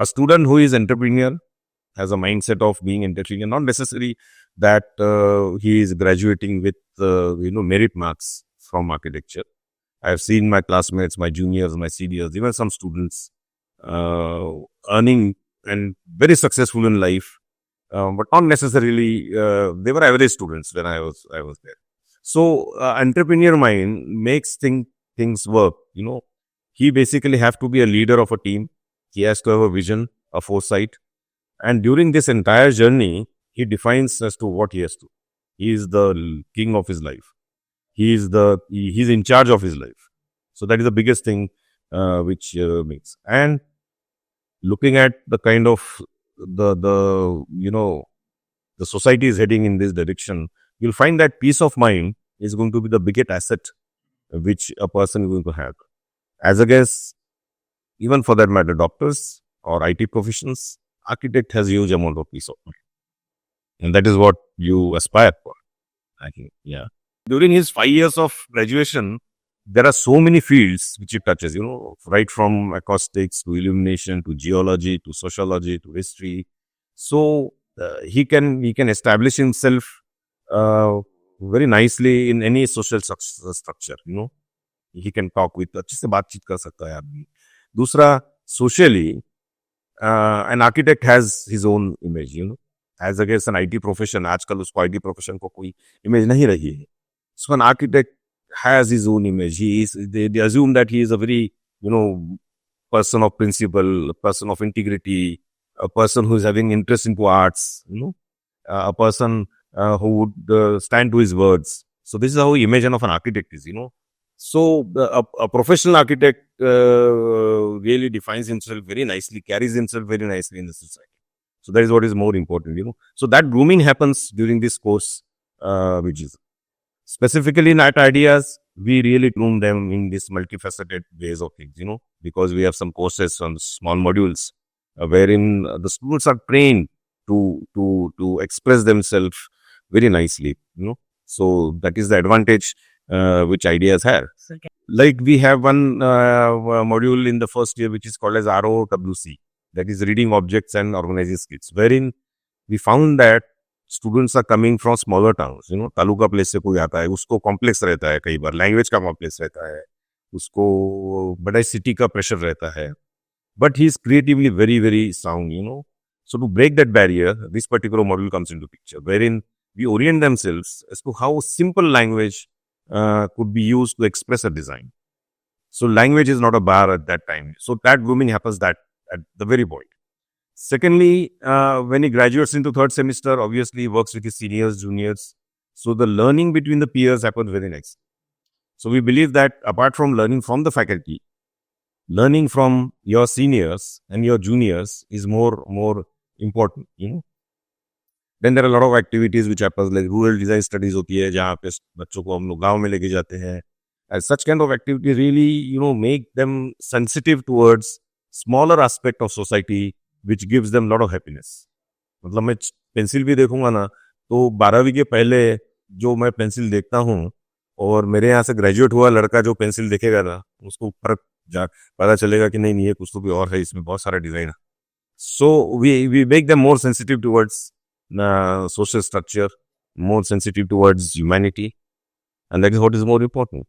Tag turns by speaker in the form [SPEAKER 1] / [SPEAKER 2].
[SPEAKER 1] A student who is entrepreneur has a mindset of being entrepreneur, not necessarily that he is graduating with merit marks from architecture. I have seen my classmates, my juniors, my seniors, even some students earning and very successful in life, but not necessarily. They were average students when I was there. So entrepreneur mind makes things work. He basically have to be a leader of a team. He has to have a vision, a foresight, and during this entire journey, he defines as to what he has to. He is the king of his life. He's in charge of his life. So that is the biggest thing which makes. And looking at the kind of the society is heading in this direction, you'll find that peace of mind is going to be the biggest asset which a person is going to have. As against, even for that matter, doctors or IT professions, architect has huge amount of peace of mind. And that is what you aspire for, I think. Yeah. During his 5 years of graduation, there are so many fields which he touches, right from acoustics to illumination to geology to sociology to history. So he can establish himself very nicely in any social structure. He can talk with, अच्छे से बातचीत कर सकता है आदमी. दूसरा, socially, an architect has his own image, as against an IT profession. आजकल उसको IT profession को कोई image नहीं रही है. So an architect has his own image. They assume that he is a very, person of principle, a person of integrity, a person who is having interest into arts, a person who would stand to his words. So this is how the image of an architect is, So a professional architect really defines himself very nicely, carries himself very nicely in the society. So that is what is more important, So that grooming happens during this course, which is specifically in Art Ideas. We really groom them in this multifaceted ways of things, because we have some courses on small modules wherein the students are trained to express themselves very nicely, So that is the advantage which Ideas have. Like we have one module in the first year which is called as ROWC, that is Reading Objects and Organizing Skills, wherein we found that students are coming from smaller towns, taluka place से कोई आता है, उसको complex रहता है, कई बार language का complex रहता है, उसको बड़ा सिटी का प्रेशर रहता है, but he is creatively very, very sound, So to break that barrier, this particular module comes into picture, wherein we orient themselves as to how simple language could be used to express a design. So language is not a bar at that time. So that grooming happens at the very point. Secondly, when he graduates into third semester, obviously he works with his seniors, juniors. So the learning between the peers happens very nicely. So we believe that apart from learning from the faculty, learning from your seniors and your juniors is more important, Then there are a lot of activities which happens, like rural design studies होती है, जहाँ पे बच्चों को हम लोग गाँव में लेके जाते हैं. And such kind of activities really, make them sensitive towards smaller aspect of society, which gives them a lot of happiness. मतलब मैं पेंसिल भी देखूंगा ना, तो 12वीं के पहले जो मैं पेंसिल देखता हूँ और मेरे यहाँ से ग्रेजुएट हुआ लड़का जो पेंसिल देखेगा ना, उसको फर्क पता चलेगा कि नहीं ये कुछ तो भी और है, इसमें बहुत सारा डिजाइन है. So we make them more sensitive towards social structure, more sensitive towards humanity, and that is what is more important.